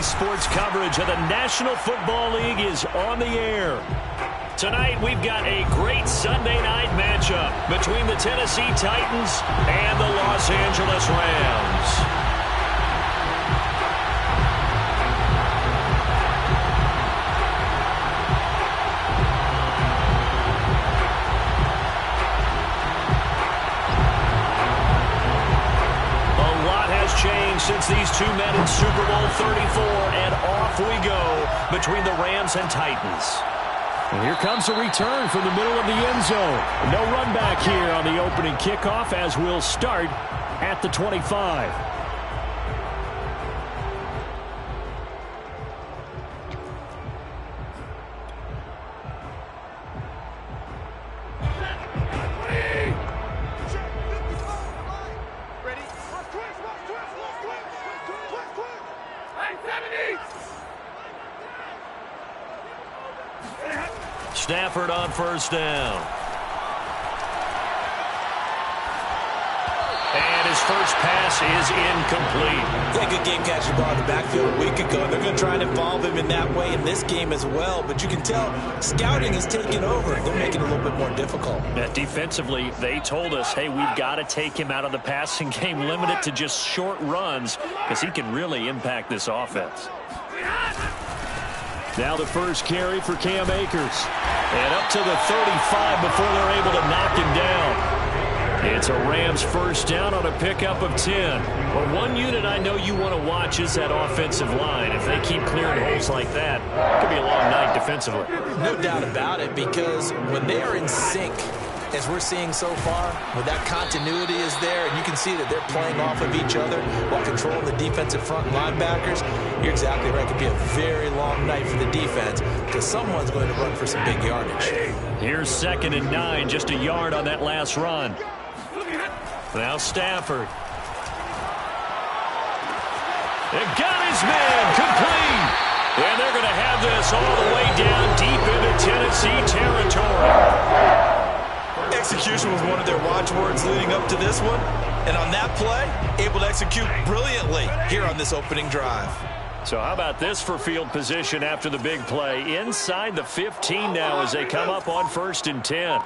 sports coverage of the National Football League is on the air. Tonight, we've got a great Sunday night matchup between the Tennessee Titans and the Los Angeles Rams. Changed since these two met in Super Bowl 34, and off we go between the Rams and Titans. And here comes a return from the middle of the end zone. No run back here on the opening kickoff as we'll start at the 25. Stafford on first down. And his first pass is incomplete. Yeah, good game catching the ball in the backfield a week ago. They're going to try and involve him in that way in this game as well. But you can tell scouting is taking over. They're making it a little bit more difficult. Defensively, they told us, hey, we've got to take him out of the passing game, limit it to just short runs, because he can really impact this offense. Now the first carry for Cam Akers. And up to the 35 before they're able to knock him down. It's a Rams first down on a pickup of 10. But one unit I know you want to watch is that offensive line. If they keep clearing holes like that, it could be a long night defensively. No doubt about it, because when they are in sync, as we're seeing so far, when that continuity is there, and you can see that they're playing off of each other while controlling the defensive front linebackers, you're exactly right. It could be a very long night for the defense because someone's going to run for some big yardage. Here's 2nd and 9, just a yard on that last run. Now Stafford. And got his man complete. And they're going to have this all the way down deep into Tennessee territory. Execution was one of their watchwords leading up to this one. And on that play, able to execute brilliantly here on this opening drive. So how about this for field position after the big play? Inside the 15 now as they come up on 1st and 10.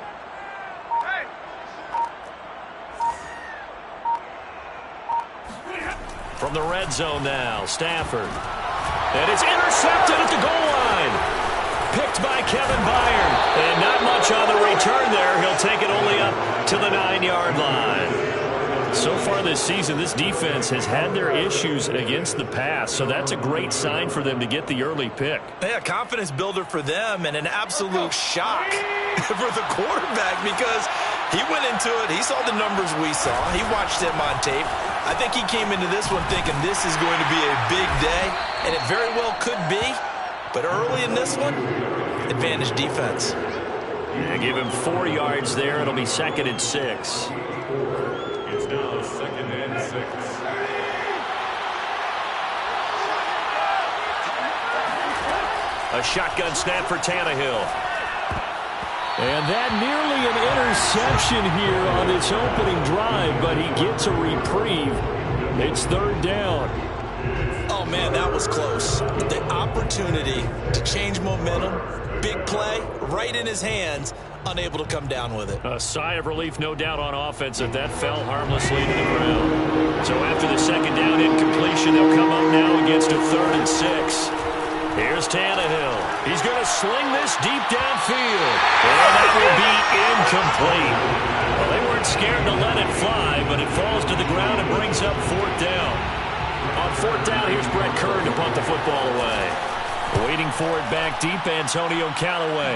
From the red zone now, Stafford. And it's intercepted at the goal line. Picked by Kevin Byard. And not much on the return there. He'll take it only up to the 9-yard line. So far this season, this defense has had their issues against the pass. So that's a great sign for them to get the early pick. Yeah, confidence builder for them and an absolute shock for the quarterback because he went into it. He saw the numbers we saw. He watched them on tape. I think he came into this one thinking this is going to be a big day, and it very well could be. But early in this one, advantage defense. Yeah, give him 4 yards there. It'll be 2nd and 6. It's now 2nd and 6. A shotgun snap for Tannehill. And that nearly an interception here on this opening drive, but he gets a reprieve. It's 3rd down. Oh, man, that was close. The opportunity to change momentum, big play, right in his hands, unable to come down with it. A sigh of relief, no doubt, on offense that fell harmlessly to the ground. So after the 2nd down incompletion, they'll come up now against a 3rd and 6. Here's Tannehill. He's going to sling this deep downfield. And that will be incomplete. Well, they weren't scared to let it fly, but it falls to the ground and brings up 4th down. On 4th down, here's Brett Kern to punt the football away. Waiting for it back deep, Antonio Callaway.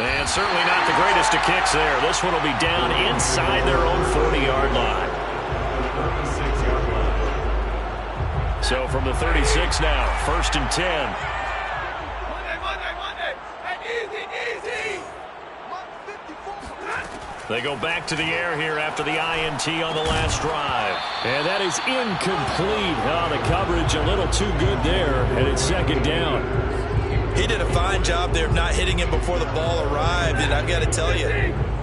And certainly not the greatest of kicks there. This one will be down inside their own 40-yard line. So from the 36 now, 1st and 10. They go back to the air here after the INT on the last drive. And that is incomplete. Oh, the coverage a little too good there, and it's 2nd down. He did a fine job there of not hitting him before the ball arrived, and I've got to tell you,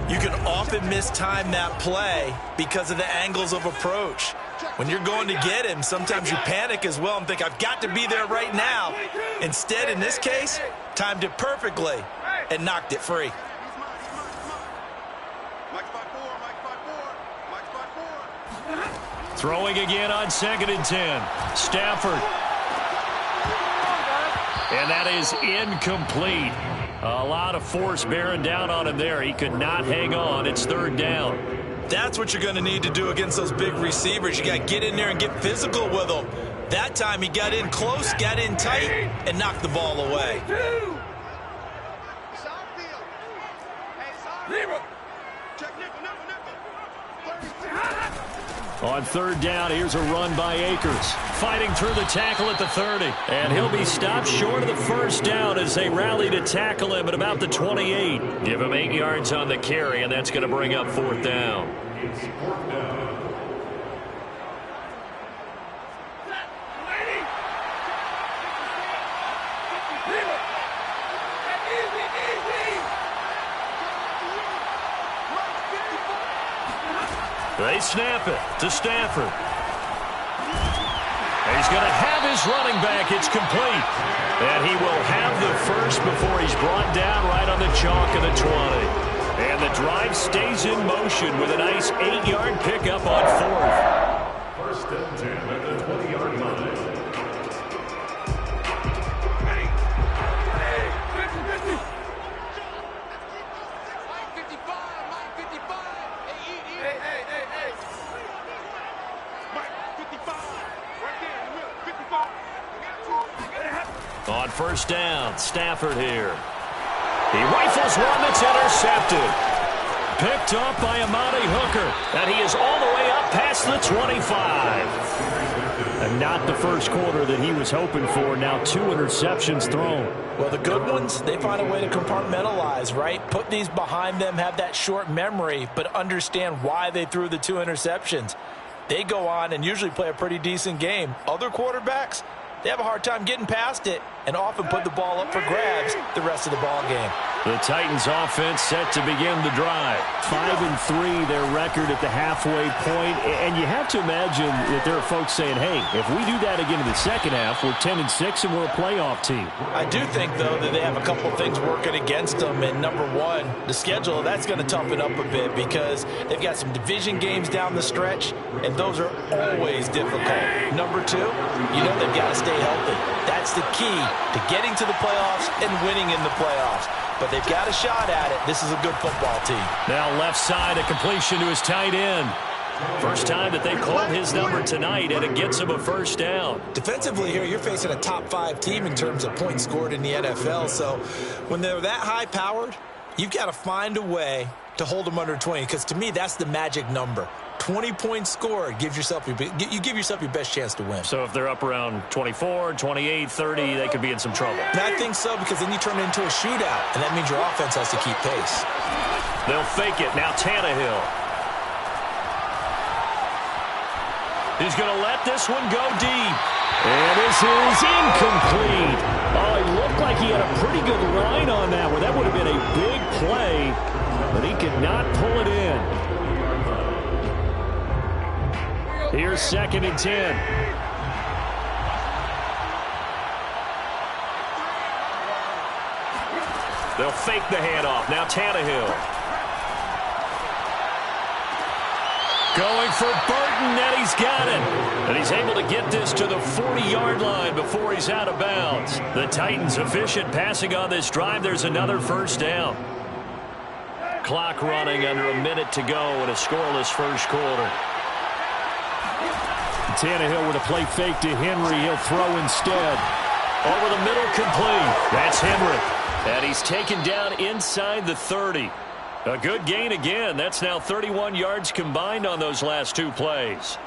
You can often mistime that play because of the angles of approach. When you're going to get him, sometimes you panic as well and think, I've got to be there right now. Instead, in this case, timed it perfectly and knocked it free. Throwing again on 2nd and 10. Stafford. And that is incomplete. A lot of force bearing down on him there. He could not hang on. It's 3rd down. That's what you're going to need to do against those big receivers. You got to get in there and get physical with them. That time he got in close, got in tight, and knocked the ball away. On 3rd down, here's a run by Akers. Fighting through the tackle at the 30. And he'll be stopped short of the 1st down as they rally to tackle him at about the 28. Give him 8 yards on the carry, and that's going to bring up 4th down. They snap it to Stafford. He's going to have his running back. It's complete. And he will have the first before he's brought down right on the chalk of the 20. And the drive stays in motion with a nice 8-yard pickup on 4th. 1st and 10 at the 20-yard line. On 1st down, Stafford here. He rifles one that's intercepted. Picked up by Amani Hooker. And he is all the way up past the 25. And not the first quarter that he was hoping for. Now 2 interceptions thrown. Well, the good ones, they find a way to compartmentalize, right? Put these behind them, have that short memory, but understand why they threw the 2 interceptions. They go on and usually play a pretty decent game. Other quarterbacks, they have a hard time getting past it and often put the ball up for grabs the rest of the ball game. The Titans offense set to begin the drive. 5-3 their record at the halfway point. And you have to imagine that there are folks saying, hey, if we do that again in the second half, we're 10-6 and we're a playoff team. I do think, though, that they have a couple things working against them. And number one, the schedule, that's going to toughen up a bit because they've got some division games down the stretch, and those are always difficult. Number two, you know they've got to stay healthy. That's the key to getting to the playoffs and winning in the playoffs. But they've got a shot at it. This is a good football team. Now left side, a completion to his tight end. First time that they've called his number tonight, and it gets him a 1st down. Defensively here, you're facing a top-5 team in terms of points scored in the NFL. So when they're that high-powered, you've got to find a way to hold them under 20. Because to me, that's the magic number. 20 points scored gives yourself you give yourself your best chance to win. So if they're up around 24, 28, 30, they could be in some trouble. And I think so, because then you turn it into a shootout, and that means your offense has to keep pace. They'll fake it. Now Tannehill. He's going to let this one go deep. And this is incomplete. Oh, it looked like he had a pretty good line on that one. That would have been a big play, but he could not pull it in. Here's 2nd and 10. They'll fake the handoff. Now Tannehill. Going for Burton, and he's got it. And he's able to get this to the 40-yard line before he's out of bounds. The Titans efficient passing on this drive. There's another 1st down. Clock running under a minute to go in a scoreless first quarter. Tannehill with a play fake to Henry. He'll throw instead. Over the middle, complete. That's Henry. And he's taken down inside the 30. A good gain again. That's now 31 yards combined on those last 2 plays.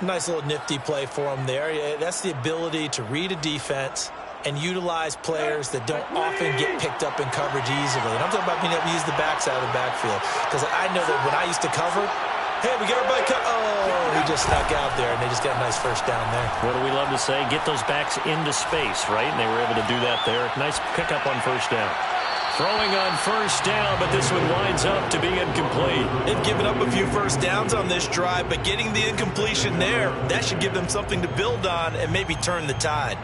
Nice little nifty play for him there. That's the ability to read a defense and utilize players that don't often get picked up in coverage easily. And I'm talking about being able to use the backside of the backfield. Because I know that when I used to cover, hey, we got everybody cut. Oh, he just snuck out there, and they just got a nice 1st down there. What do we love to say? Get those backs into space, right? And they were able to do that there. Nice pickup on 1st down. Throwing on first down, but this one winds up to be incomplete. They've given up a few first downs on this drive, but getting the incompletion there, that should give them something to build on and maybe turn the tide.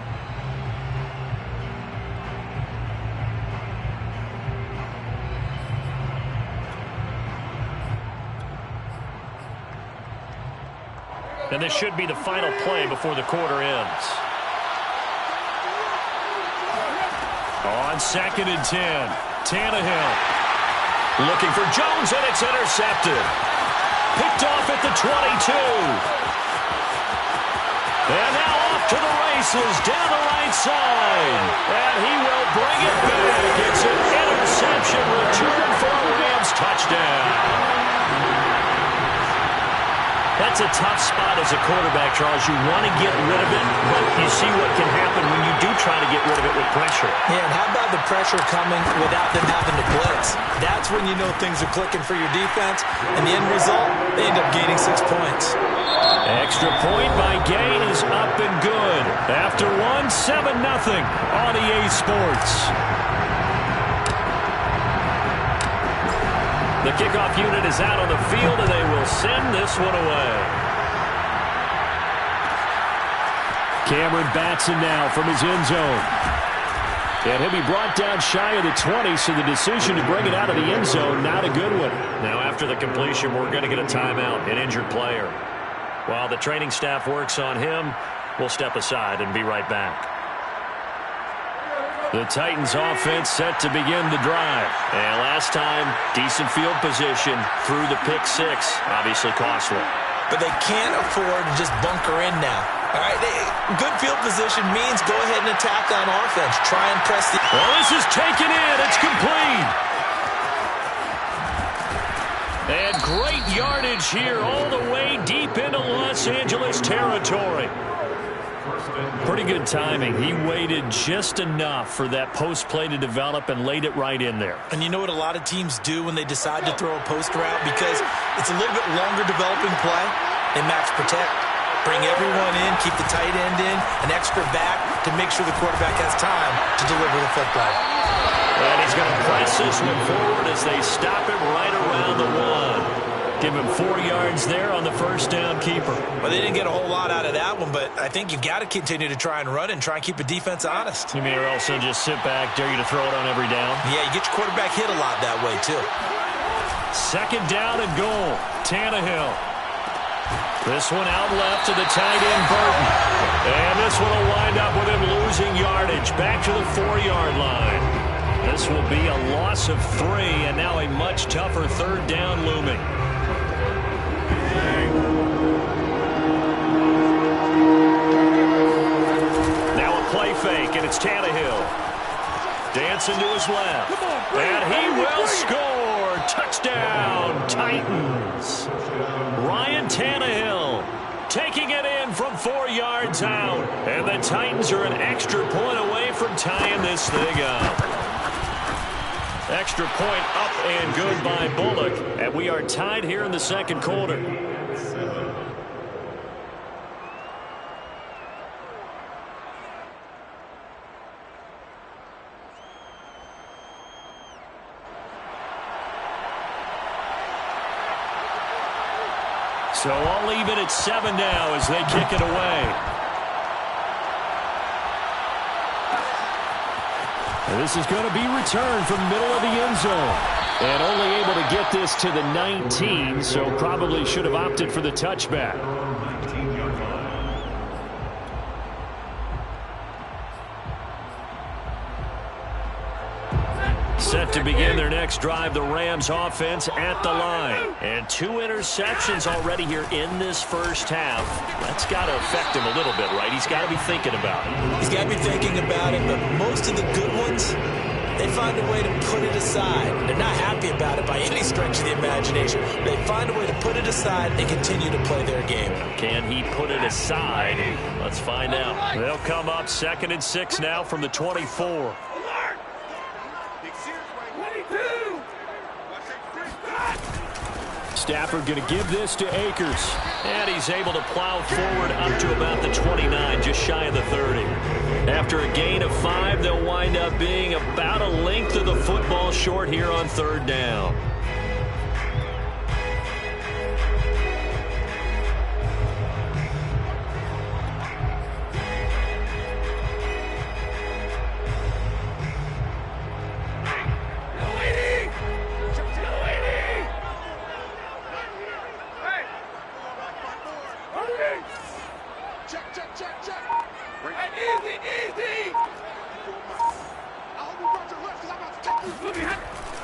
And this should be the final play before the quarter ends. On 2nd and 10, Tannehill looking for Jones, and it's intercepted. Picked off at the 22. And now off to the races down the right side. And he will bring it back. It's an interception return for a Rams touchdown. That's a tough spot as a quarterback, Charles. You want to get rid of it, but you see what can happen when you do try to get rid of it with pressure. Yeah, and how about the pressure coming without them having to blitz? That's when you know things are clicking for your defense, and the end result, they end up gaining 6 points. Extra point by Gay is up and good. After one, 7-0 on EA Sports. The kickoff unit is out on the field, and they will send this one away. Cameron Batson now from his end zone. And he'll be brought down shy of the 20, so the decision to bring it out of the end zone, not a good one. Now after the completion, we're going to get a timeout, an injured player. While the training staff works on him, we'll step aside and be right back. The Titans offense set to begin the drive. And last time, decent field position through the pick six. Obviously costly. But they can't afford to just bunker in now. All right, good field position means go ahead and attack on offense. Try and press the... Well, this is taken in. It's complete. And great yardage here all the way deep into Los Angeles territory. Pretty good timing. He waited just enough for that post play to develop and laid it right in there. And you know what a lot of teams do when they decide to throw a post route? Because it's a little bit longer developing play. They max protect. Bring everyone in, keep the tight end in, an extra back to make sure the quarterback has time to deliver the football. And he's going to press this one forward as they stop him right around the one. Give him 4 yards there on the first down keeper. Well, they didn't get a whole lot out of that one, but I think you've got to continue to try and run and try and keep the defense honest. You mean or else they'll just sit back, dare you to throw it on every down? Yeah, you get your quarterback hit a lot that way, too. 2nd down and goal. Tannehill. This one out left to the tight end, Burton. And this one will wind up with him losing yardage back to the 4-yard line. This will be a loss of 3, and now a much tougher 3rd down looming. Now a play fake, and it's Tannehill. Dancing to his left. And he will score. Touchdown, Titans. Ryan Tannehill taking it in from 4 yards out. And the Titans are an extra point away from tying this thing up. Extra point up and good by Bullock. And we are tied here in the 2nd quarter. So I'll leave it at 7 now as they kick it away. And this is going to be returned from the middle of the end zone. And only able to get this to the 19, so probably should have opted for the touchback. Set to begin their next drive, the Rams offense at the line. And 2 interceptions already here in this first half. That's got to affect him a little bit, right? He's got to be thinking about it. He's got to be thinking about it, but most of the good ones, they find a way to put it aside. They're not happy about it by any stretch of the imagination. They find a way to put it aside and continue to play their game. Can he put it aside? Let's find out. They'll come up 2nd and 6 now from the 24. Stafford going to give this to Akers. And he's able to plow forward up to about the 29, just shy of the 30. After after a gain of 5, they'll wind up being about a length of the football short here on 3rd down.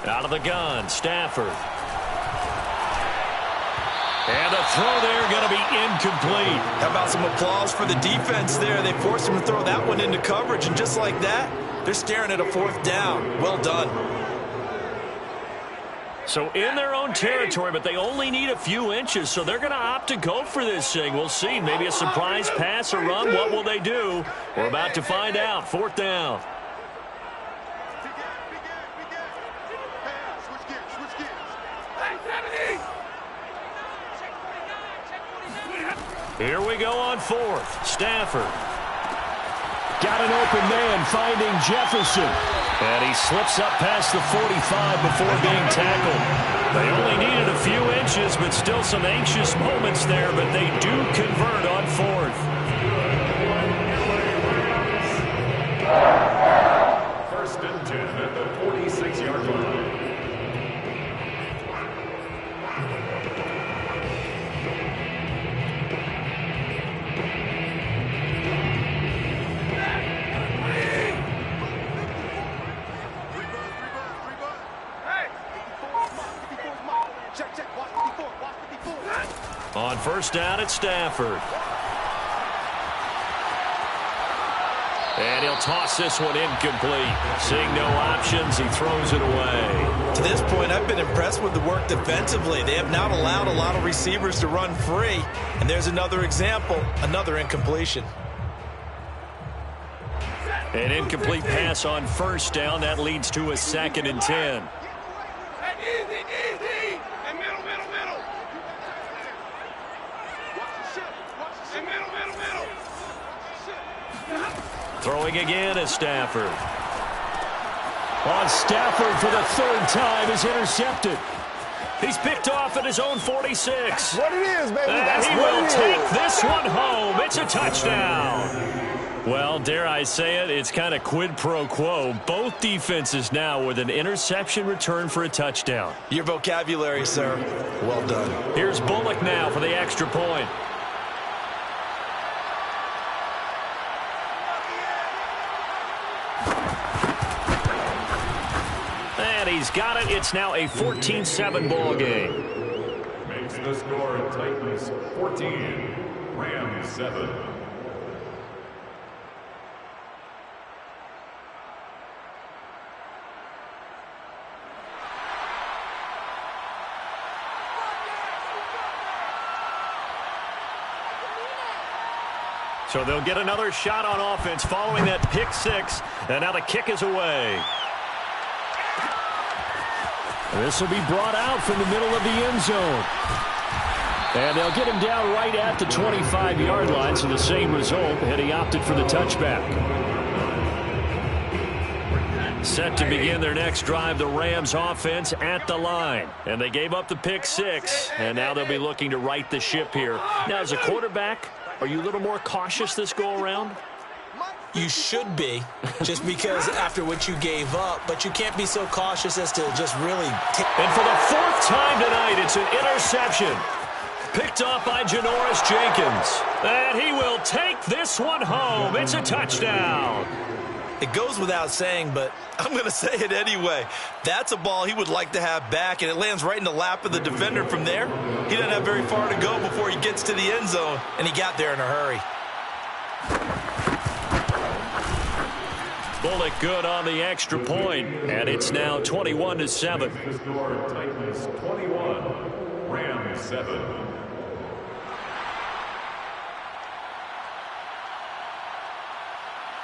Out of the gun, Stafford. And the throw there going to be incomplete. How about some applause for the defense there? They forced him to throw that one into coverage, and just like that, they're staring at a 4th down. Well done. So in their own territory, but they only need a few inches, so they're going to opt to go for this thing. We'll see. Maybe a surprise pass or run. What will they do? We're about to find out. 4th down. Here we go on 4th. Stafford. Got an open man finding Jefferson. And he slips up past the 45 before being tackled. They only needed a few inches, but still some anxious moments there, but they do convert on 4th. 1st and 10 at the 46-yard line. On 1st down at Stafford. And he'll toss this one incomplete. Seeing no options, he throws it away. To this point, I've been impressed with the work defensively. They have not allowed a lot of receivers to run free. And there's another example, another incompletion. An incomplete pass on 1st down. That leads to a 2nd and 10. Throwing again is Stafford. On Stafford for the 3rd time is intercepted. He's picked off at his own 46. That's what it is, baby. That's he what will it is. take this one home. It's a touchdown. Well, dare I say it, it's kind of quid pro quo. Both defenses now with an interception return for a touchdown. Your vocabulary, sir. Well done. Here's Bullock now for the extra point. And he's got it. It's now a 14-7 ball game. Makes the score Titans 14, Rams 7. So they'll get another shot on offense following that pick 6. And now the kick is away. This will be brought out from the middle of the end zone. And they'll get him down right at the 25-yard line, so the same result, and he opted for the touchback. Set to begin their next drive, the Rams offense at the line. And they gave up the pick 6, and now they'll be looking to right the ship here. Now, as a quarterback, are you a little more cautious this go-around? You should be, just because after what you gave up, but you can't be so cautious as to just really And for the 4th time tonight, it's an interception. Picked off by Janoris Jenkins. And he will take this one home. It's a touchdown. It goes without saying, but I'm going to say it anyway. That's a ball he would like to have back, and it lands right in the lap of the defender from there. He doesn't have very far to go before he gets to the end zone, and he got there in a hurry. Bullock good on the extra point, and it's now 21-7. The score Titans 21, Rams 7.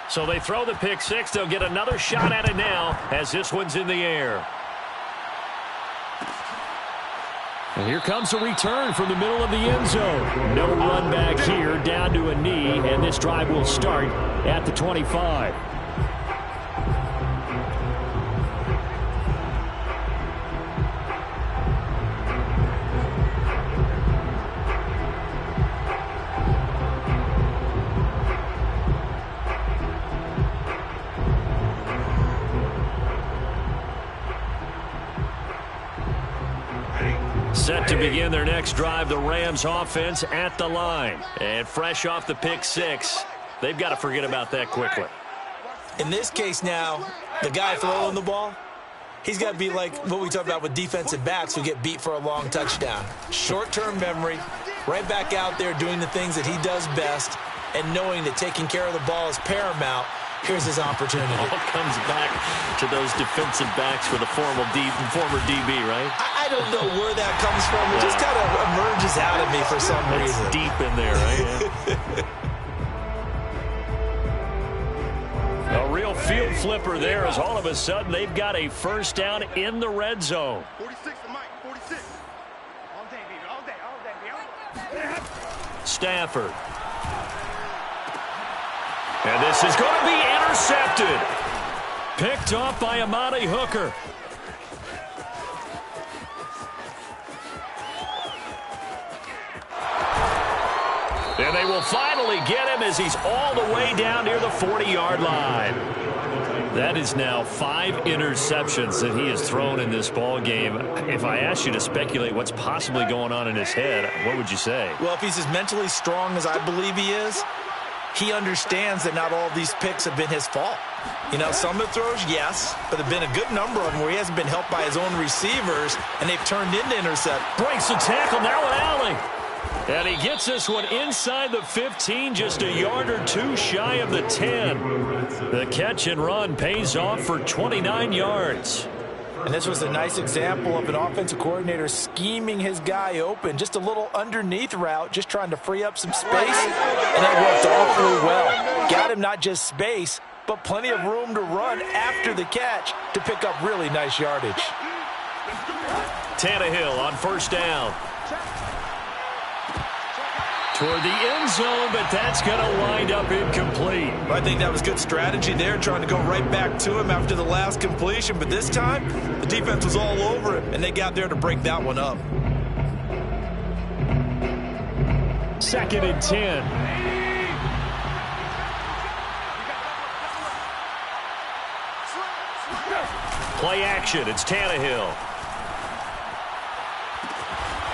So they throw the pick 6. They'll get another shot at it now as this one's in the air. And here comes a return from the middle of the end zone. No run back here, down to a knee, and this drive will start at the 25. Set to begin their next drive, the Rams offense at the line. And fresh off the pick six, they've got to forget about that quickly. In this case now, the guy throwing the ball, he's got to be like what we talked about with defensive backs who get beat for a long touchdown. Short-term memory, right back out there doing the things that he does best, and knowing that taking care of the ball is paramount. Here's his opportunity. All comes back to those defensive backs for the former DB, right? I don't know where that comes from. It just kind of emerges out of me for some reason. It's deep in there, right? A real field flipper there as all of a sudden they've got a first down in the red zone. 46 to Mike, 46. All day, baby, all day, baby. Stafford. And this is going to be intercepted. Picked off by Amani Hooker. And they will finally get him as he's all the way down near the 40-yard line. That is now 5 interceptions that he has thrown in this ball game. If I asked you to speculate what's possibly going on in his head, what would you say? Well, if he's as mentally strong as I believe he is, he understands that not all of these picks have been his fault. You know, some of the throws, yes, but there have been a good number of them where he hasn't been helped by his own receivers, and they've turned into intercept. Breaks the tackle, now an alley. And he gets this one inside the 15, just a yard or two shy of the 10. The catch and run pays off for 29 yards. And this was a nice example of an offensive coordinator scheming his guy open. Just a little underneath route, just trying to free up some space. And it worked awfully well. Got him not just space, but plenty of room to run after the catch to pick up really nice yardage. Tannehill on first down. Toward the end zone, but that's going to wind up incomplete. I think that was good strategy there, trying to go right back to him after the last completion. But this time, the defense was all over him, and they got there to break that one up. 2nd and 10. Play action. It's Tannehill.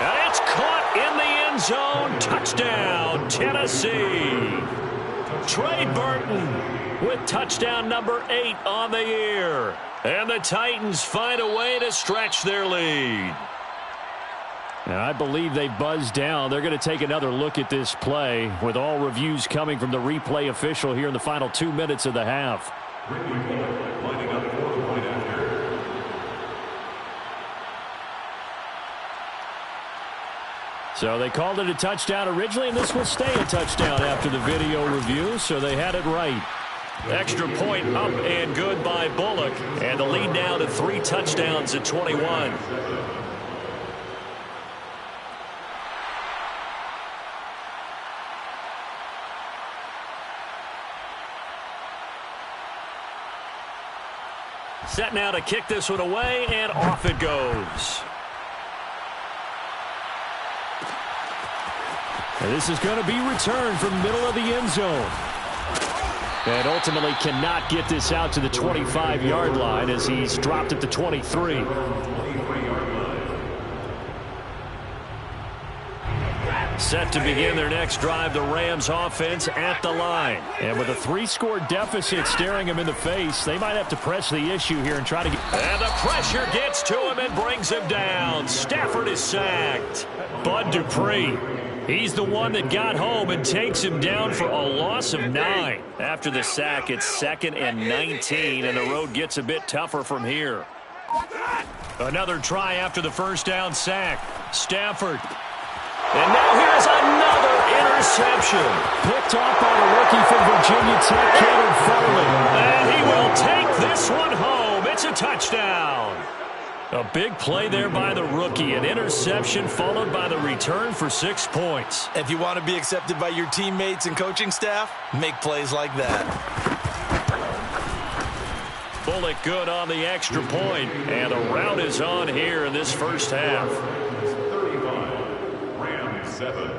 And it's caught in the end zone. Touchdown, Tennessee. Trey Burton with touchdown number 8 on the year. And the Titans find a way to stretch their lead. And I believe they buzzed down. They're going to take another look at this play with all reviews coming from the replay official here in the final 2 minutes of the half. So they called it a touchdown originally, and this will stay a touchdown after the video review, so they had it right. Extra point up and good by Bullock. And the lead now to 3 touchdowns at 21. Set now to kick this one away, and off it goes. And this is going to be returned from the middle of the end zone. And ultimately cannot get this out to the 25-yard line as he's dropped at the 23. Set to begin their next drive, the Rams offense at the line. And with a 3-score deficit staring him in the face, they might have to press the issue here and try to get... And the pressure gets to him and brings him down. Stafford is sacked. Bud Dupree, he's the one that got home and takes him down for a loss of 9. After the sack, it's 2nd and 19, and the road gets a bit tougher from here. Another try after the first down sack. Stafford. And now here's another interception. Picked off by the rookie from Virginia Tech, Kevin Farley. And he will take this one home. It's a touchdown. A big play there by the rookie. An interception followed by the return for 6 points. If you want to be accepted by your teammates and coaching staff, make plays like that. Bullock good on the extra point, and a rout is on here in this first half. 35, Rams 7.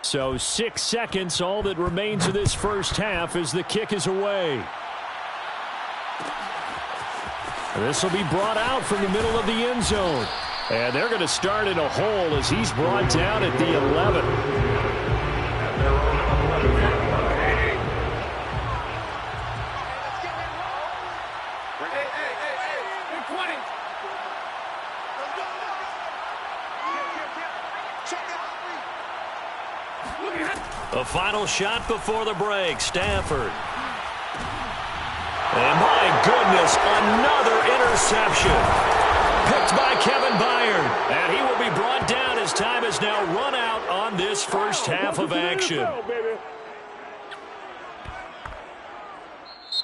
So 6 seconds, all that remains of this first half as the kick is away. This will be brought out from the middle of the end zone. And they're going to start in a hole as he's brought down at the 11. A final shot before the break. Stafford. And my goodness, another interception. Picked by Kevin Byard. And he will be brought down as time has now run out on this first half of action.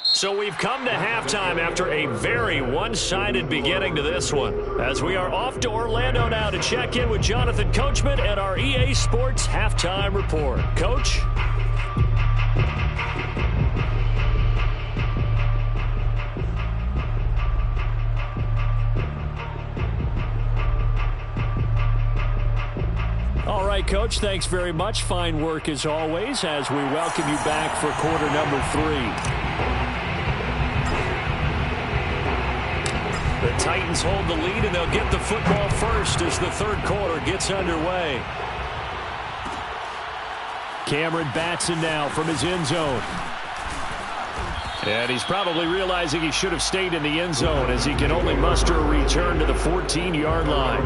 So we've come to halftime after a very one-sided beginning to this one. As we are off to Orlando now to check in with Jonathan Coachman and our EA Sports Halftime Report. Coach? All right, Coach, thanks very much. Fine work as always as we welcome you back for quarter number 3. The Titans hold the lead, and they'll get the football first as the third quarter gets underway. Cameron Batson now from his end zone. And he's probably realizing he should have stayed in the end zone as he can only muster a return to the 14-yard line.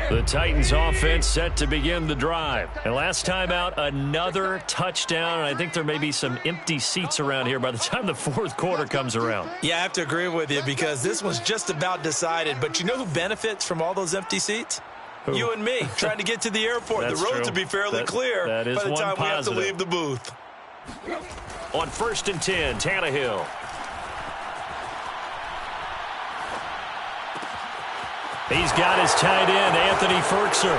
The Titans offense set to begin the drive. And last time out, another touchdown. And I think there may be some empty seats around here by the time the fourth quarter comes around. Yeah, I have to agree with you because this one's just about decided. But you know who benefits from all those empty seats? Who? You and me, trying to get to the airport. The roads will be fairly clear by the time we have to leave the booth. On 1st and 10, Tannehill. He's got his tight end, Anthony Ferkser.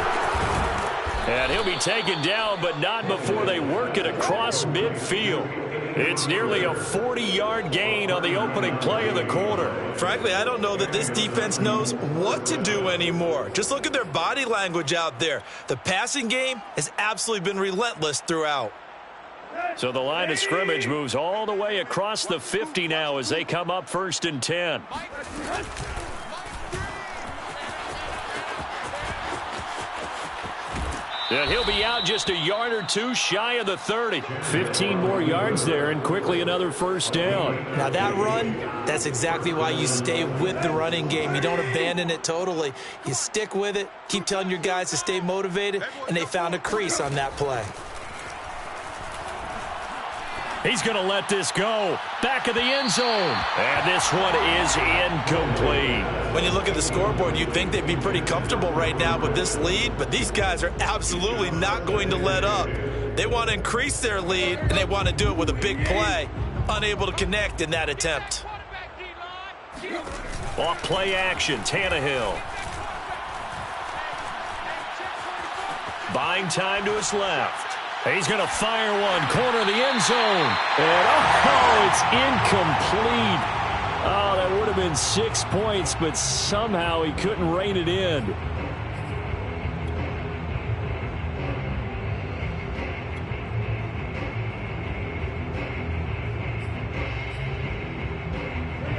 And he'll be taken down, but not before they work it across midfield. It's nearly a 40-yard gain on the opening play of the quarter. Frankly, I don't know that this defense knows what to do anymore. Just look at their body language out there. The passing game has absolutely been relentless throughout. So the line of scrimmage moves all the way across the 50 now as they come up 1st and 10. And he'll be out just a yard or two shy of the 30. 15 more yards there and quickly another first down. Now that run, that's exactly why you stay with the running game. You don't abandon it totally. You stick with it, keep telling your guys to stay motivated, and they found a crease on that play. He's going to let this go. Back of the end zone. And this one is incomplete. When you look at the scoreboard, you'd think they'd be pretty comfortable right now with this lead, but these guys are absolutely not going to let up. They want to increase their lead, and they want to do it with a big play. Unable to connect in that attempt. Off play action, Tannehill. Buying time to his left. He's going to fire one, corner of the end zone. And, oh, it's incomplete. Oh, that would have been 6 points, but somehow he couldn't rein it in.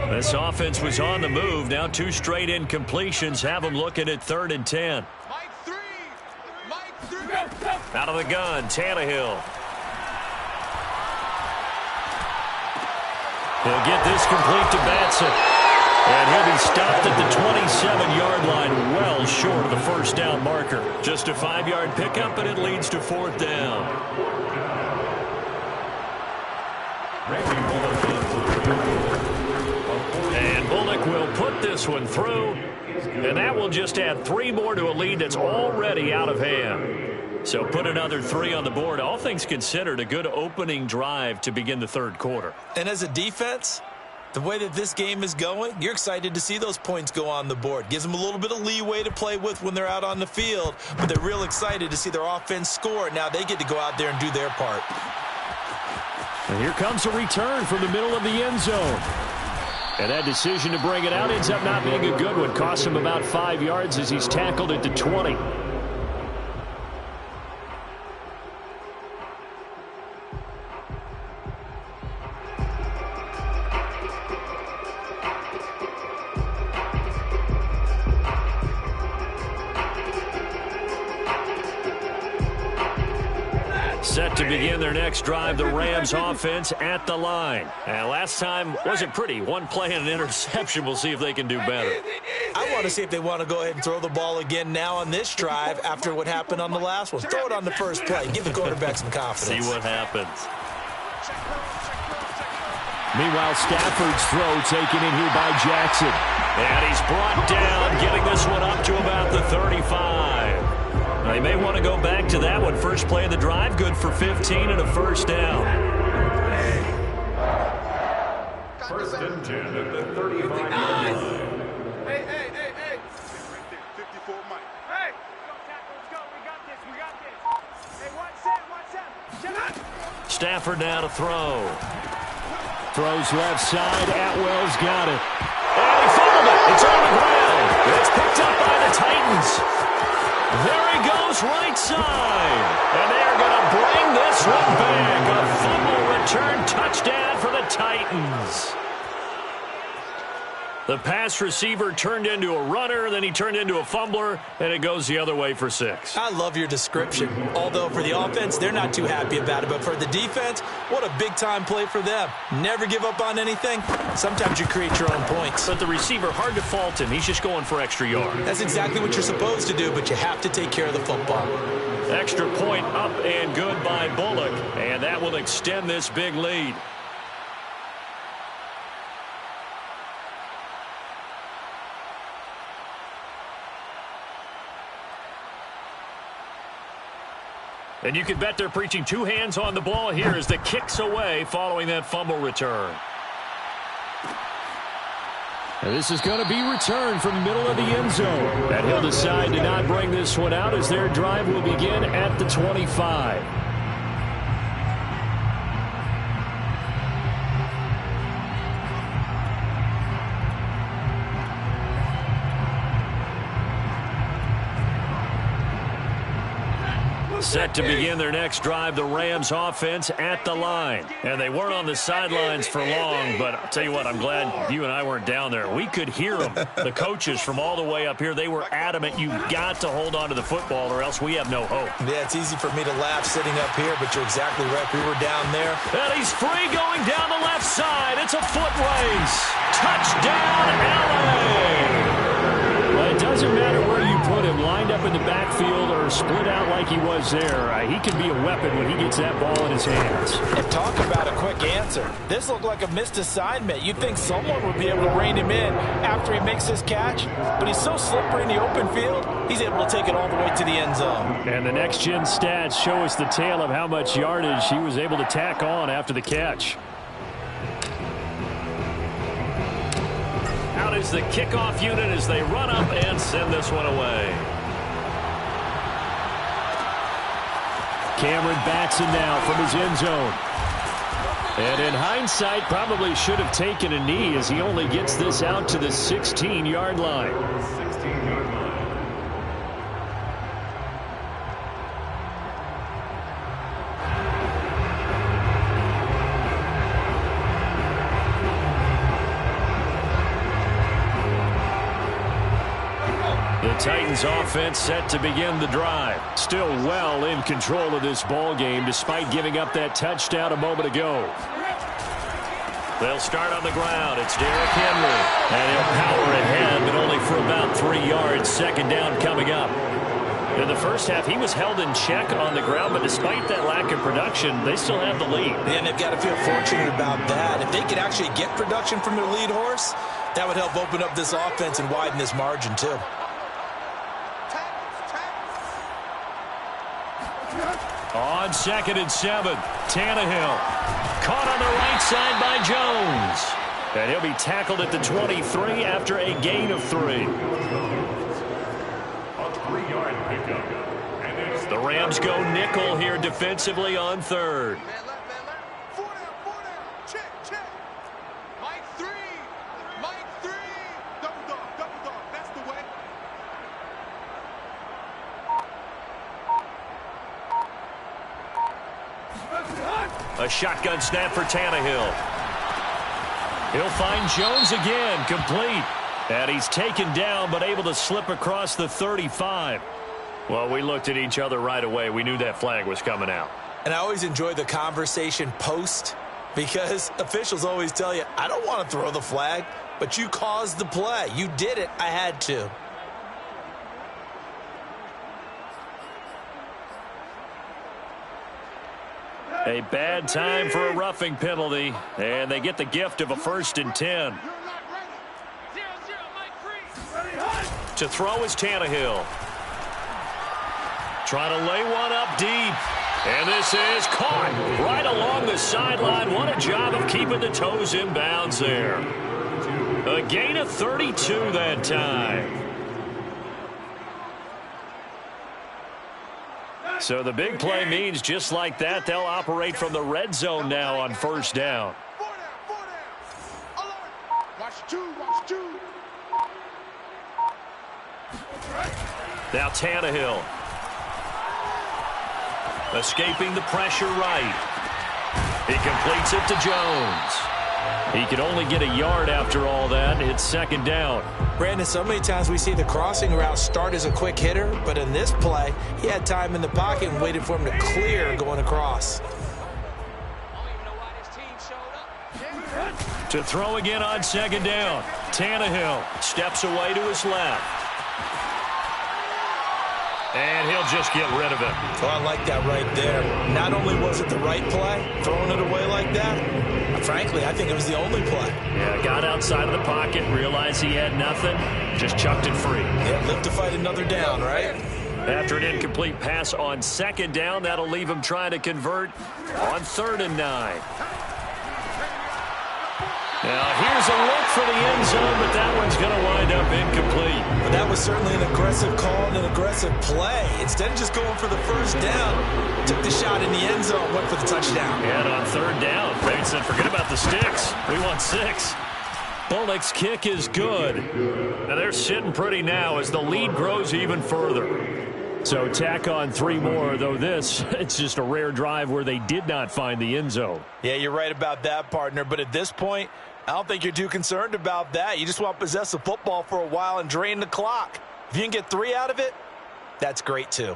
This offense was on the move. Now 2 straight incompletions have them looking at 3rd and 10. Out of the gun, Tannehill. He'll get this complete to Batson. And he'll be stopped at the 27-yard line, well short of the first down marker. Just a 5-yard pickup, and it leads to 4th down. And Bullock will put this this one through, and that will just add 3 more to a lead that's already out of hand. So put another 3 on the board. All things considered, a good opening drive to begin the third quarter. And as a defense, the way that this game is going, you're excited to see those points go on the board. Gives them a little bit of leeway to play with when they're out on the field, but they're real excited to see their offense score. Now they get to go out there and do their part. And here comes a return from the middle of the end zone. And that decision to bring it out ends up not being a good one. Costs him about 5 yards as he's tackled at the 20. Set to begin their next drive, the Rams offense at the line. And last time wasn't pretty. One play and an interception. We'll see if they can do better. I want to see if they want to go ahead and throw the ball again now on this drive after what happened on the last one. Throw it on the first play. Give the quarterback some confidence. See what happens. Meanwhile, Stafford's throw taken in here by Jackson. And he's brought down, getting this one up to about the 35. Now, they may want to go back to that one. First play of the drive, good for 15 and a first down. First and 10 at the 35-yard line. Hey. Right there, 54 Mike. Hey, let's go. We got this. Hey, watch that. Shut up. Stafford now to throw. Throws left side. Atwell's got it. And he fumbled it. It's on the ground. It's picked up by the Titans. There he goes, right side. And they're going to bring this one back. A fumble return touchdown for the Titans. The pass receiver turned into a runner, then he turned into a fumbler, and it goes the other way for 6. I love your description. Although for the offense, they're not too happy about it. But for the defense, what a big-time play for them. Never give up on anything. Sometimes you create your own points. But the receiver, hard to fault him. He's just going for extra yard. That's exactly what you're supposed to do, but you have to take care of the football. Extra point up and good by Bullock, and that will extend this big lead. And you can bet they're preaching 2 hands on the ball here as the kick's away following that fumble return. And this is going to be returned from the middle of the end zone. And he'll decide to not bring this one out as their drive will begin at the 25. Set to begin their next drive, the Rams offense at the line. And they weren't on the sidelines for long, but I'll tell you what, I'm glad you and I weren't down there. We could hear them, the coaches from all the way up here. They were adamant, you've got to hold on to the football or else we have no hope. Yeah, it's easy for me to laugh sitting up here, but you're exactly right. We were down there. And he's free going down the left side. It's a foot race. Touchdown, LA! Well, it doesn't matter where you put him, lined up in the backfield or split out like he was there. He can be a weapon when he gets that ball in his hands. And talk about a quick answer. This looked like a missed assignment. You'd think someone would be able to rein him in after he makes this catch, but he's so slippery in the open field, he's able to take it all the way to the end zone. And the next-gen stats show us the tale of how much yardage he was able to tack on after the catch. Out is the kickoff unit as they run up and send this one away. Cameron Batson now from his end zone. And in hindsight, probably should have taken a knee as he only gets this out to the 16-yard line. 16-yard line. The Titans offense set to begin the drive. Still well in control of this ball game despite giving up that touchdown a moment ago. They'll start on the ground. It's Derrick Henry. And he'll power ahead, but only for about 3 yards. Second down coming up. In the first half, he was held in check on the ground, but despite that lack of production, they still have the lead. And they've got to feel fortunate about that. If they could actually get production from their lead horse, That would help open up this offense and widen this margin, too. On 2nd and 7, Tannehill. Caught on the right side by Jones. And he'll be tackled at the 23 after a gain of 3. A 3-yard pickup. And it's The Rams go nickel here defensively on 3rd. Man left. 4 down. Check. Mike 3. Double dog. That's the way. A shotgun snap for Tannehill. He'll find Jones again, complete. And he's taken down, but able to slip across the 35. Well, we looked at each other right away. We knew that flag was coming out. And I always enjoy the conversation post because officials always tell you, I don't want to throw the flag, but you caused the play. You did it. I had to. A bad time for a roughing penalty, and they get the gift of a 1st and 10. You're not ready. 0-0, Mike 3. To throw is Tannehill. Trying to lay one up deep. And this is caught right along the sideline. What a job of keeping the toes in bounds there. A gain of 32 that time. So the big play means just like that, they'll operate from the red zone now on 1st down. 4 down. Alert. Watch two. Now Tannehill. Escaping the pressure right. He completes it to Jones. He can only get a yard after all that. It's 2nd down. Brandon, so many times we see the crossing route start as a quick hitter, but in this play, he had time in the pocket and waited for him to clear going across. To throw again on 2nd down. Tannehill steps away to his left. And he'll just get rid of it. Oh, I like that right there. Not only was it the right play, throwing it away like that, frankly, I think it was the only play. Yeah, got outside of the pocket, realized he had nothing, just chucked it free. Yeah, live to fight another down, right? After an incomplete pass on 2nd down, that'll leave him trying to convert on 3rd and 9. Now, here's a look for the end zone, but that one's going to wind up incomplete. But that was certainly an aggressive call and an aggressive play. Instead of just going for the 1st down, took the shot in the end zone, went for the touchdown. And on 3rd down, they said, forget about the sticks. We want 6. Bullock's kick is good. Now, they're sitting pretty now as the lead grows even further. So tack on 3 more, though it's just a rare drive where they did not find the end zone. Yeah, you're right about that, partner. But at this point, I don't think you're too concerned about that. You just want to possess the football for a while and drain the clock. If you can get 3 out of it, that's great too.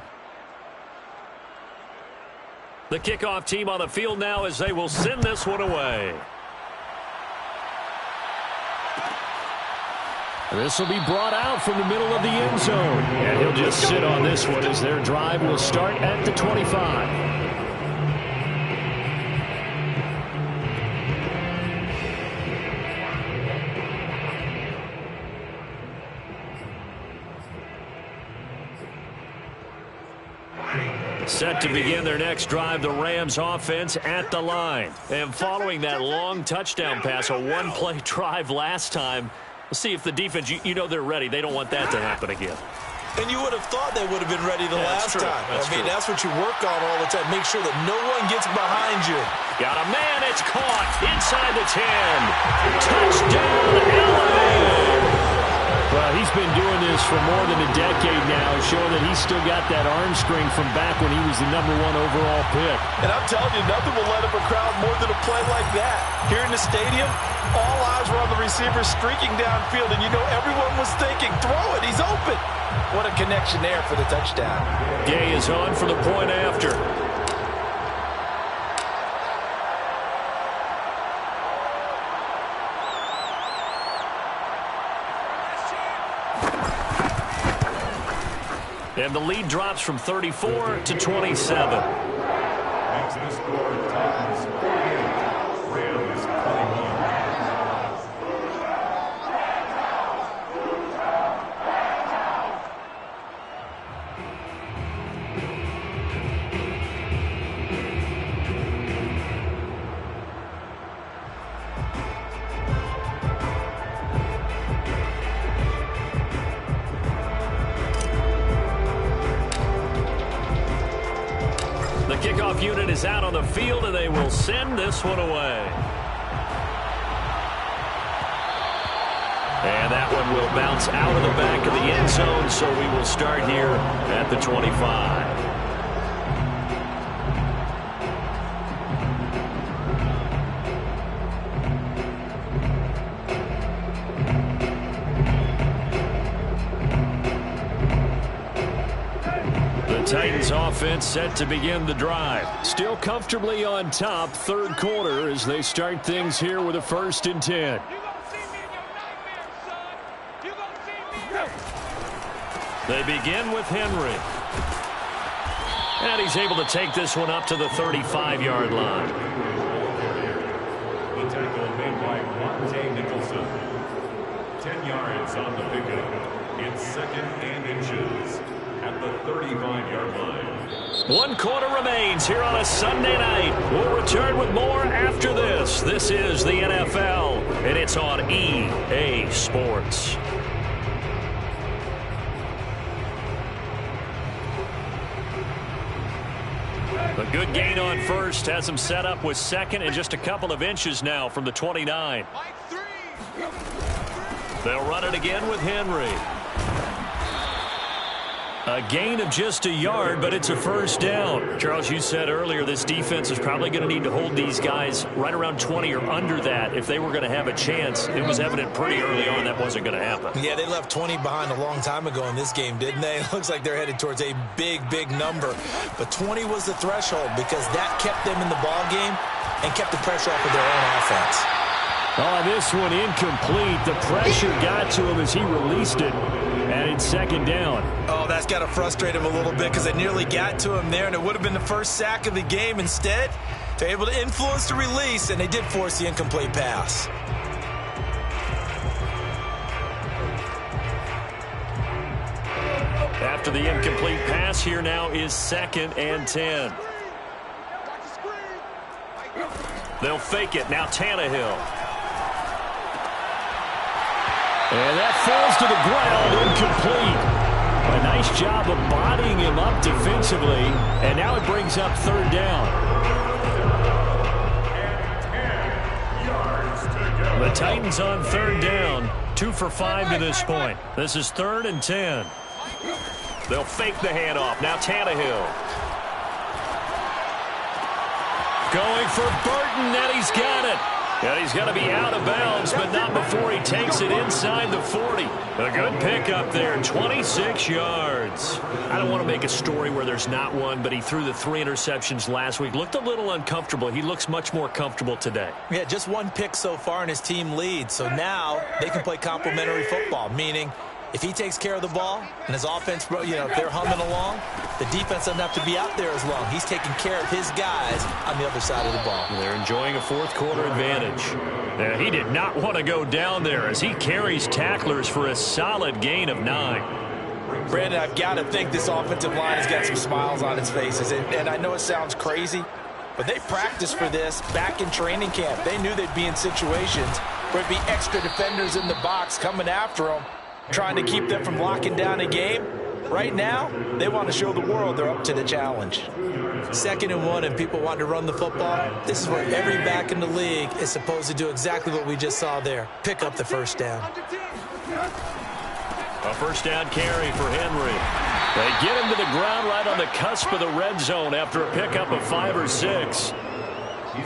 The kickoff team on the field now as they will send this one away. This will be brought out from the middle of the end zone. And he'll just sit on this one as their drive will start at the 25. Set to begin their next drive, the Rams offense at the line. And following that long touchdown pass, a one-play drive last time, we'll see if the defense, you know they're ready. They don't want that to happen again. And you would have thought they would have been ready the last time. That's what you work on all the time. Make sure that no one gets behind you. Got a man, it's caught inside the 10. Touchdown, Allen! Well, he's been doing this for more than a decade now, showing that he's still got that arm string from back when he was the #1 overall pick. And I'm telling you, nothing will light up a crowd more than a play like that. Here in the stadium, all eyes were on the receiver streaking downfield, and you know everyone was thinking, throw it, he's open. What a connection there for the touchdown. Gay is on for the point after. And the lead drops from 34 to 27. Makes the score Texans 48, Rams 21. kickoff unit is out on the field, and they will send this one away. And that one will bounce out of the back of the end zone, so we will start here at the 25. Titans offense set to begin the drive. Still comfortably on top, third quarter, as they start things here with a 1st and 10. They begin with Henry. And he's able to take this one up to the 35-yard line. The tackle made by Monte Nicholson. 10 yards on the pickup. It's 2nd and inches at the 35-yard line. 1 quarter remains here on a Sunday night. We'll return with more after this. This is the NFL, and it's on EA Sports. A good gain on first has him set up with 2nd and just a couple of inches now from the 29. They'll run it again with Henry. A gain of just a yard, but it's a 1st down. Charles, you said earlier this defense is probably going to need to hold these guys right around 20 or under that if they were going to have a chance. It was evident pretty early on that wasn't going to happen. Yeah, they left 20 behind a long time ago in this game, didn't they? It looks like they're headed towards a big, big number. But 20 was the threshold because that kept them in the ball game and kept the pressure off of their own offense. Oh, this one incomplete. The pressure got to him as he released it. And it's 2nd down. Oh, that's got to frustrate him a little bit because they nearly got to him there, and it would have been the first sack of the game. Instead, they're able to influence the release, and they did force the incomplete pass. After the incomplete pass, here now is 2nd and 10. They'll fake it. Now Tannehill. And that falls to the ground, incomplete. A nice job of bodying him up defensively, and now it brings up 3rd down. The Titans on 3rd down, 2 for 5 to this point. This is 3rd and 10. They'll fake the handoff. Now Tannehill. Going for Burton, and he's got it. And he's going to be out of bounds, but not before he takes it inside the 40. A good pickup there, 26 yards. I don't want to make a story where there's not one, but he threw the 3 interceptions last week. Looked a little uncomfortable. He looks much more comfortable today. Yeah, just 1 pick so far and his team leads. So now they can play complementary football, meaning if he takes care of the ball and his offense, if they're humming along, the defense doesn't have to be out there as long. He's taking care of his guys on the other side of the ball. They're enjoying a 4th quarter advantage. Now, he did not want to go down there as he carries tacklers for a solid gain of 9. Brandon, I've got to think this offensive line has got some smiles on its faces. And I know it sounds crazy, but they practiced for this back in training camp. They knew they'd be in situations where it'd be extra defenders in the box coming after them, trying to keep them from locking down a game. Right now, they want to show the world they're up to the challenge. 2nd and 1, and people want to run the football. This is where every back in the league is supposed to do exactly what we just saw there. Pick up the 1st down. A 1st down carry for Henry. They get him to the ground right on the cusp of the red zone after a pickup of 5 or 6.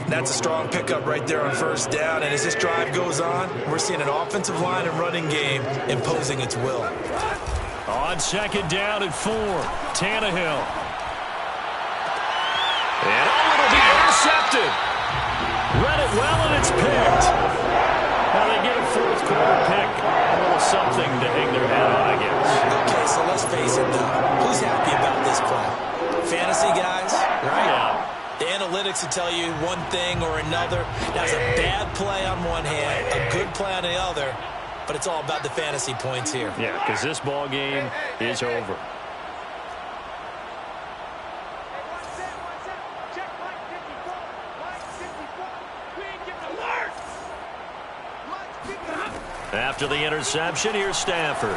That's a strong pickup right there on 1st down, and as this drive goes on, we're seeing an offensive line and running game imposing its will. On 2nd down and 4, Tannehill. And it'll be intercepted. Read it well, and it's picked. Now they get a 4th quarter pick. A little something to hang their hat on, I guess. Okay, so let's face it, though. Who's happy about this play? Fantasy guys, right? Yeah. The analytics will tell you one thing or another. That's a bad play on one hand, a good play on the other, but it's all about the fantasy points here. Yeah, because this ball game is over. After the interception, here's Stafford.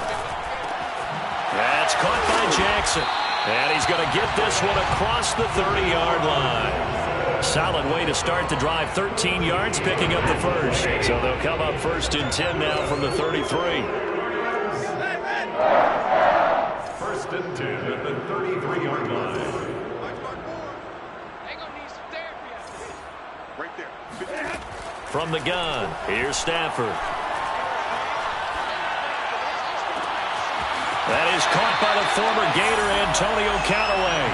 That's caught by Jackson. And he's going to get this one across the 30-yard line. Solid way to start the drive. 13 yards, picking up the first. So they'll come up 1st and 10 now from the 33. 1st and 10 at the 33-yard line. Right there. From the gun, here's Stafford. That is caught by the former Gator Antonio Callaway.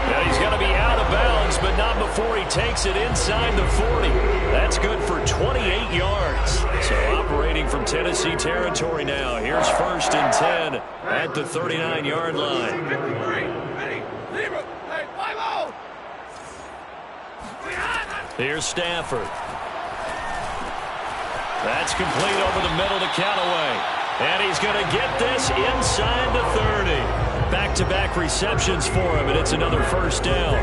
And he's going to be out of bounds, but not before he takes it inside the 40. That's good for 28 yards. So operating from Tennessee territory now. Here's 1st and 10 at the 39-yard line. Here's Stafford. That's complete over the middle to Callaway. And he's going to get this inside the 30. Back-to-back receptions for him, and it's another 1st down.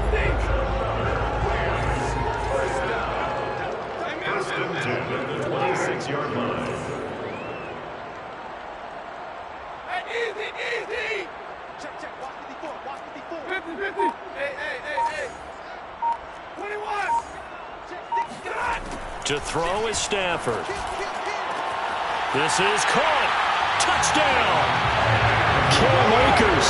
1st and 10 at the 26-yard line. Easy. Check. Watch 54. 50. Hey. 21. To throw is Stafford. This is caught. Touchdown. Cam Akers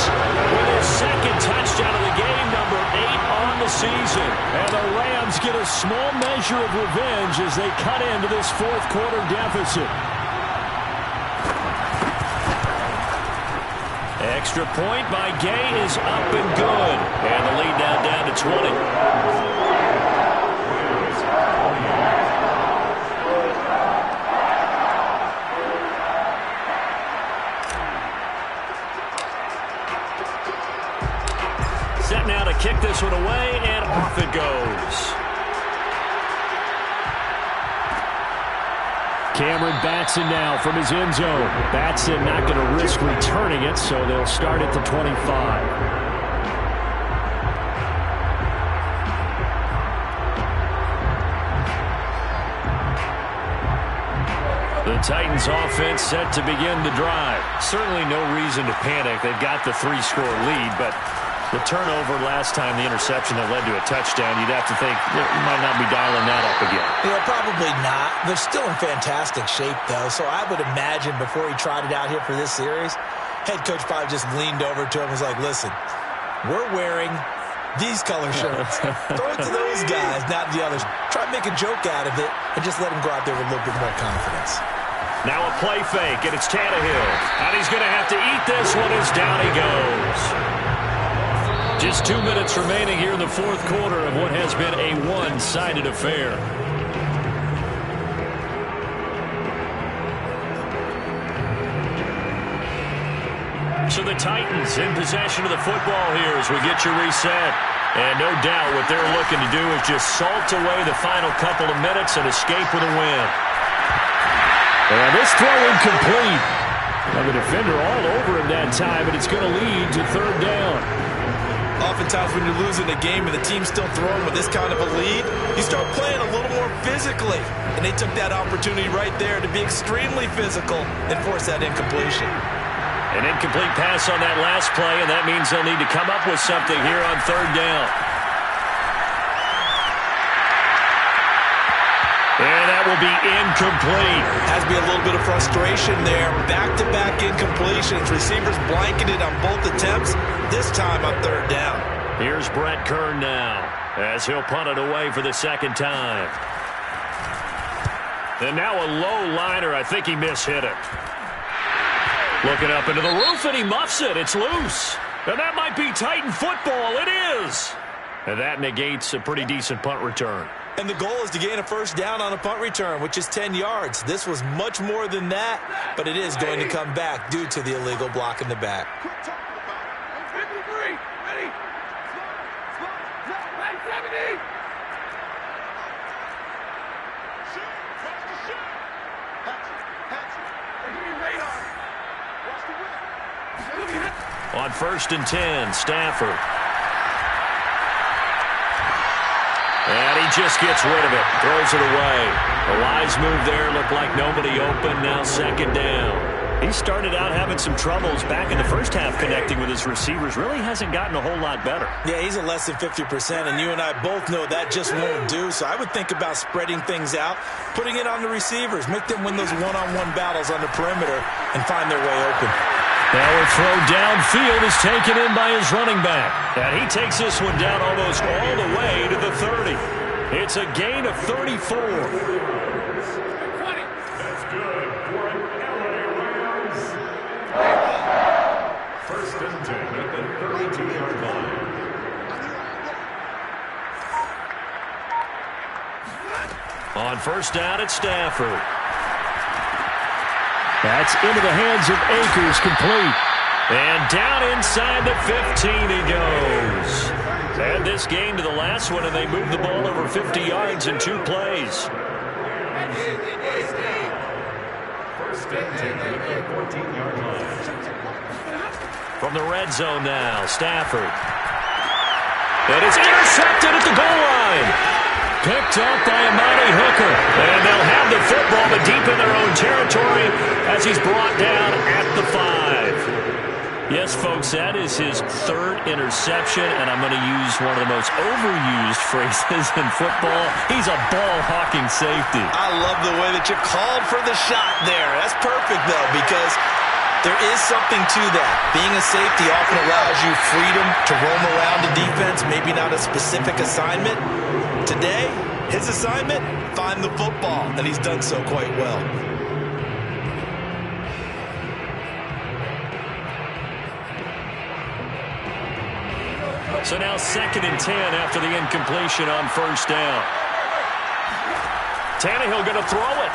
with his 2nd touchdown of the game, number 8 on the season. And the Rams get a small measure of revenge as they cut into this 4th quarter deficit. Extra point by Gay is up and good. And the lead now down to 20. Set now to kick this one away, and off it goes. Cameron Batson now from his end zone. Batson not going to risk returning it, so they'll start at the 25. The Titans offense set to begin the drive. Certainly no reason to panic. They've got the 3-score lead, but the turnover last time, the interception that led to a touchdown, you'd have to think you might not be dialing that up again. Probably not. They're still in fantastic shape, though, so I would imagine before he tried it out here for this series, head coach probably just leaned over to him and was like, listen, we're wearing these color shirts. Throw it to those guys, not the others. Try to make a joke out of it and just let him go out there with a little bit more confidence. Now a play fake, and it's Tannehill. And he's going to have to eat this one as down he goes. Just 2 minutes remaining here in the 4th quarter of what has been a one-sided affair. So the Titans in possession of the football here as we get you reset. And no doubt what they're looking to do is just salt away the final couple of minutes and escape with a win. And this throw incomplete. Now the defender all over him that time, but it's going to lead to 3rd down. Oftentimes when you're losing a game and the team's still throwing with this kind of a lead, you start playing a little more physically. And they took that opportunity right there to be extremely physical and force that incompletion. An incomplete pass on that last play, and that means they'll need to come up with something here on 3rd down. And that will be incomplete. Has to be a little bit of frustration there. Back-to-back incompletions. Receivers blanketed on both attempts. This time on 3rd down. Here's Brett Kern now as he'll punt it away for the 2nd time. And now a low liner. I think he mishit it. Looking up into the roof, and he muffs it. It's loose. And that might be Titan football. It is. And that negates a pretty decent punt return. And the goal is to gain a 1st down on a punt return, which is 10 yards. This was much more than that, but it is going to come back due to the illegal block in the back. On 1st and 10, Stafford. And he just gets rid of it, throws it away. A wise move there, looked like nobody open, now 2nd down. He started out having some troubles back in the first half connecting with his receivers. Really hasn't gotten a whole lot better. Yeah, he's at less than 50%, and you and I both know that just won't do. So I would think about spreading things out, putting it on the receivers, make them win those one-on-one battles on the perimeter, and find their way open. Now a throw downfield is taken in by his running back. And he takes this one down almost all the way to the 30. It's a gain of 34. That's good for an LA Rams. First and 10 at the 32-yard line. On first down, it's Stafford. That's into the hands of Akers, complete. And down inside the 15 he goes. And this gain to the last one, and they move the ball over 50 yards in 2 plays. First and 10 at the 14-yard line. From the red zone now, Stafford. And it's intercepted at the goal line. Picked up by Amani Hooker. And they'll have the football, but deep in their own territory as he's brought down at the 5. Yes, folks, that is his 3rd interception, and I'm going to use one of the most overused phrases in football. He's a ball-hawking safety. I love the way that you called for the shot there. That's perfect, though, because there is something to that. Being a safety often allows you freedom to roam around the defense, maybe not a specific assignment. Today, his assignment, find the football, and he's done so quite well. So now 2nd and 10 after the incompletion on first down. Tannehill going to throw it.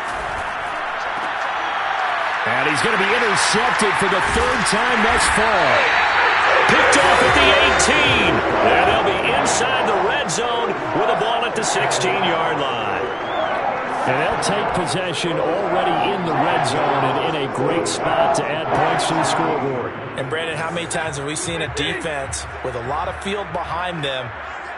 And he's going to be intercepted for the 3rd time thus far. Picked off at the 18. And they'll be inside the red zone with a ball at the 16-yard line. And they'll take possession already in the red zone and in a great spot to add points to the scoreboard. And, Brandon, how many times have we seen a defense with a lot of field behind them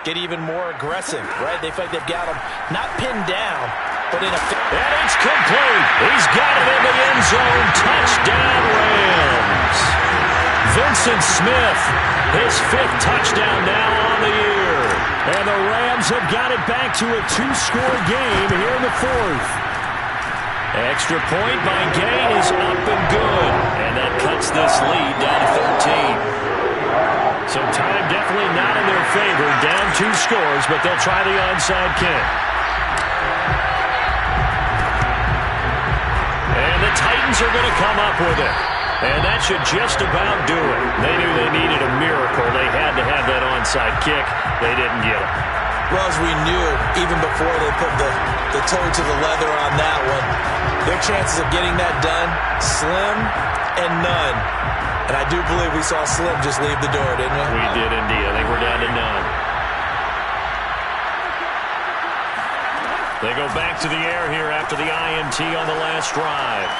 get even more aggressive, right? They feel like they've got them not pinned down, but in a... And it's complete. He's got it in the end zone. Touchdown, Rams. Vincent Smith, his 5th touchdown now on the year. And the Rams have got it back to a 2-score game here in the 4th. Extra point by Gay is up and good. And that cuts this lead down to 13. So time definitely not in their favor. Down 2 scores, but they'll try the onside kick. And the Titans are going to come up with it. And that should just about do it. They knew they needed a miracle. They had to have that onside kick. They didn't get it. Well, as we knew, even before they put the toe to the leather on that one, their chances of getting that done, slim and none. And I do believe we saw Slim just leave the door, didn't we? We did indeed. I think we're down to none. They go back to the air here after the INT on the last drive.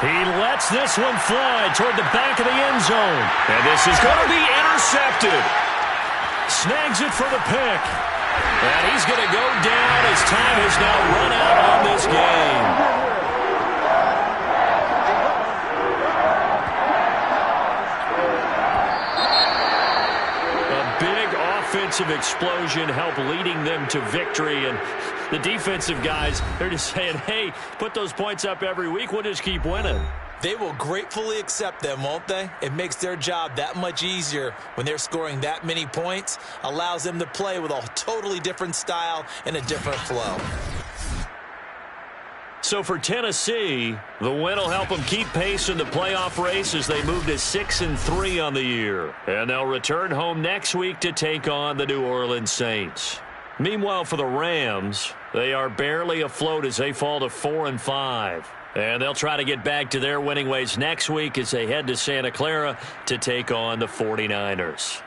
He lets this one fly toward the back of the end zone. And this is going to be intercepted. Snags it for the pick. And he's going to go down as time has now run out on this game. A big offensive explosion helped leading them to victory. And the defensive guys, they're just saying, hey, put those points up every week. We'll just keep winning. They will gratefully accept them, won't they? It makes their job that much easier when they're scoring that many points. Allows them to play with a totally different style and a different flow. So for Tennessee, the win will help them keep pace in the playoff race as they move to 6-3 on the year. And they'll return home next week to take on the New Orleans Saints. Meanwhile, for the Rams, they are barely afloat as they fall to 4-5. And they'll try to get back to their winning ways next week as they head to Santa Clara to take on the 49ers.